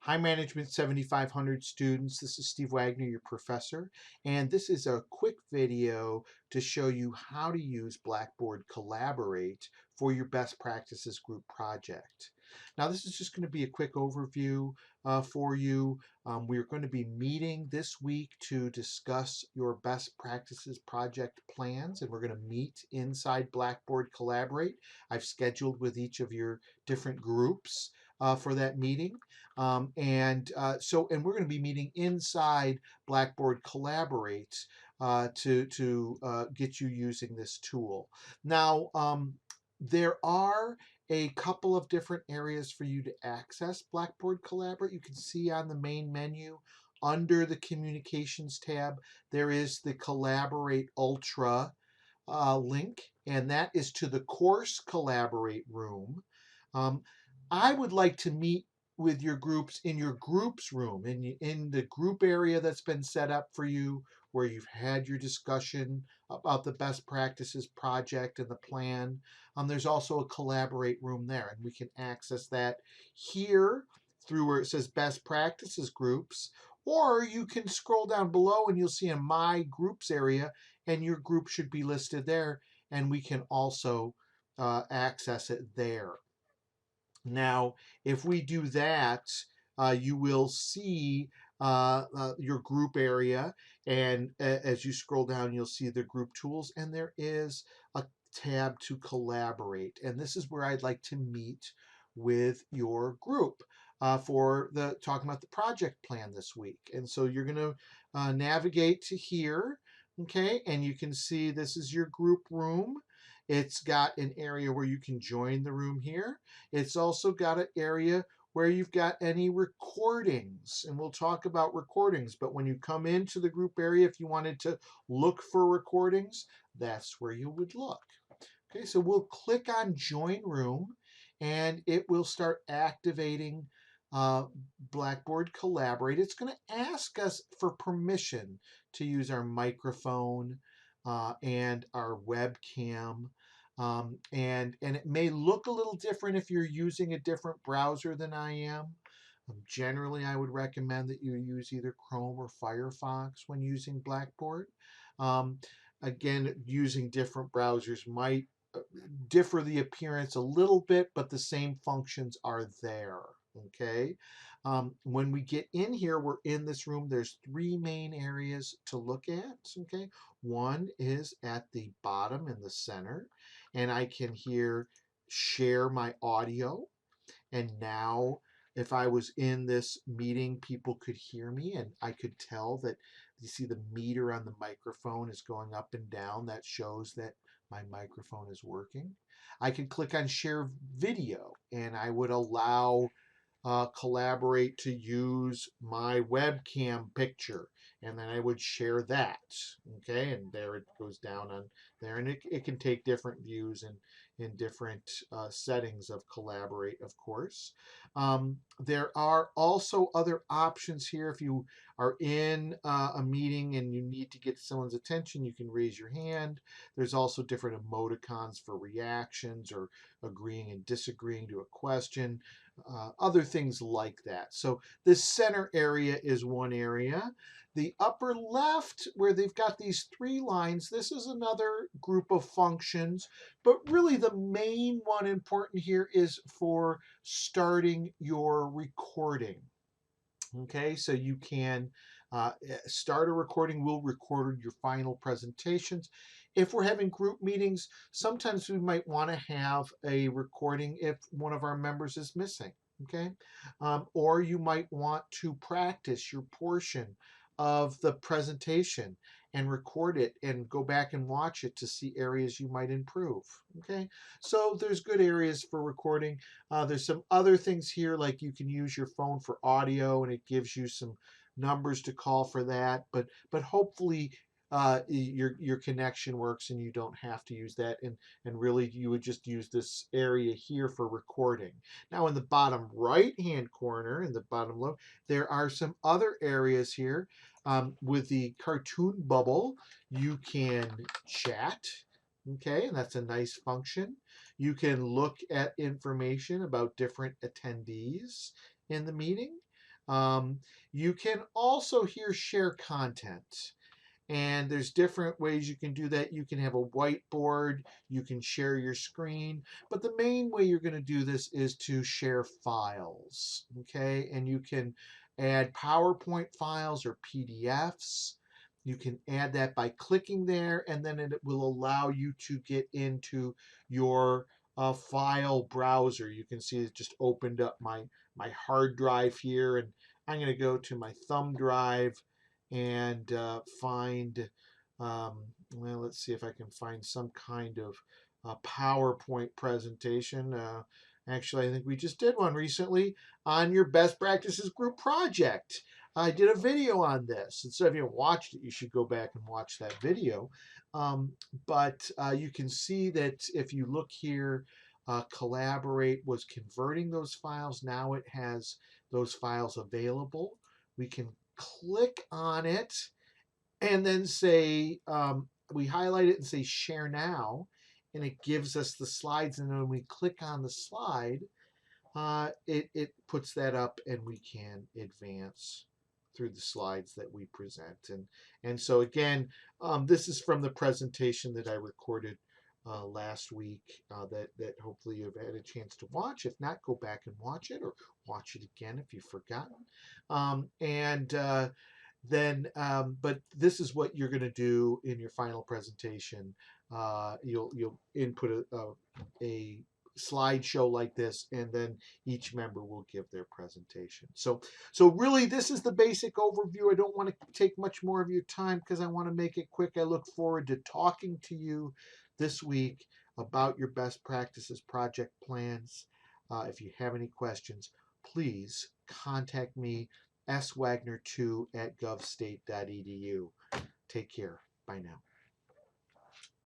Hi, Management 7500 students. This is Steve Wagner, your professor, and this is a quick video to show you how to use Blackboard Collaborate for your best practices group project. Now, this is just going to be a quick overview for you. We're going to be meeting this week to discuss your best practices project plans, and we're going to meet inside Blackboard Collaborate. I've scheduled with each of your different groups for that meeting. And we're going to be meeting inside Blackboard Collaborate to get you using this tool. Now, there are a couple of different areas for you to access Blackboard Collaborate. You can see on the main menu under the Communications tab, there is the Collaborate Ultra link, and that is to the course Collaborate room. Um, I would like to meet with your groups in your groups room, in the group area that's been set up for you, where you've had your discussion about the best practices project and the plan. There's also a Collaborate room there, and we can access that here through where it says best practices groups, or you can scroll down below and you'll see a my groups area, and your group should be listed there, and we can also access it there. Now, if we do that, you will see your group area, and as you scroll down, you'll see the group tools, and there is a tab to collaborate, and this is where I'd like to meet with your group for the talking about the project plan this week. And so you're going to navigate to here, okay, and you can see this is your group room. It's got an area where you can join the room here. It's also got an area where you've got any recordings, and we'll talk about recordings, but when you come into the group area, if you wanted to look for recordings, that's where you would look. Okay, so we'll click on Join Room, and it will start activating Blackboard Collaborate. It's going to ask us for permission to use our microphone and our webcam. And it may look a little different if you're using a different browser than I am. Generally, I would recommend that you use either Chrome or Firefox when using Blackboard. Um, Again, using different browsers might differ the appearance a little bit, but the same functions are there. Okay. When we get in here, we're in this room. There's three main areas to look at. Okay. One is at the bottom in the center, and I can here share my audio. And now, if I was in this meeting, people could hear me, and I could tell that you see the meter on the microphone is going up and down. That shows that my microphone is working. I can click on share video, and I would allow Collaborate to use my webcam picture, and then I would share that. Okay, and there it goes down on there, and it can take different views and in different settings of Collaborate, of course. There are also other options here. If you are in a meeting and you need to get someone's attention, you can raise your hand. There's also different emoticons for reactions or agreeing and disagreeing to a question, other things like that. So this center area is one area. The upper left, where they've got these three lines, this is another group of functions, but really the main one important here is for starting your recording. Okay, so you can start a recording. We'll record your final presentations. If we're having group meetings, sometimes we might want to have a recording if one of our members is missing. Okay, or you might want to practice your portion of the presentation and record it and go back and watch it to see areas you might improve. Okay, so there's good areas for recording. There's some other things here, like you can use your phone for audio, and it gives you some numbers to call for that. But hopefully your connection works and you don't have to use that. And really, you would just use this area here for recording. Now, in the bottom right-hand corner, in the bottom left, there are some other areas here. With the cartoon bubble, you can chat. Okay, and that's a nice function. You can look at information about different attendees in the meeting. Um, you can also here share content. And there's different ways you can do that. You can have a whiteboard, you can share your screen, but the main way you're going to do this is to share files, okay? And you can add PowerPoint files or PDFs. You can add that by clicking there, and then it will allow you to get into your file browser. You can see it just opened up my hard drive here, and I'm going to go to my thumb drive and find, well, let's see if I can find some kind of PowerPoint presentation. Actually, I think we just did one recently on your best practices group project. I did a video on this. And so if you haven't watched it, you should go back and watch that video. Um, but you can see that if you look here, Collaborate was converting those files. Now it has those files available. We can click on it and then say, we highlight it and say share now, and it gives us the slides. And then when we click on the slide, it puts that up and we can advance through the slides that we present. And so again, this is from the presentation that I recorded last week that hopefully you've had a chance to watch. If not, go back and watch it, or watch it again if you've forgotten. But this is what you're going to do in your final presentation. You'll input a slideshow like this, and then each member will give their presentation. So really, this is the basic overview. I don't want to take much more of your time because I want to make it quick. I look forward to talking to you this week about your best practices project plans. If you have any questions, please contact me, swagner2@govstate.edu. Take care. Bye now.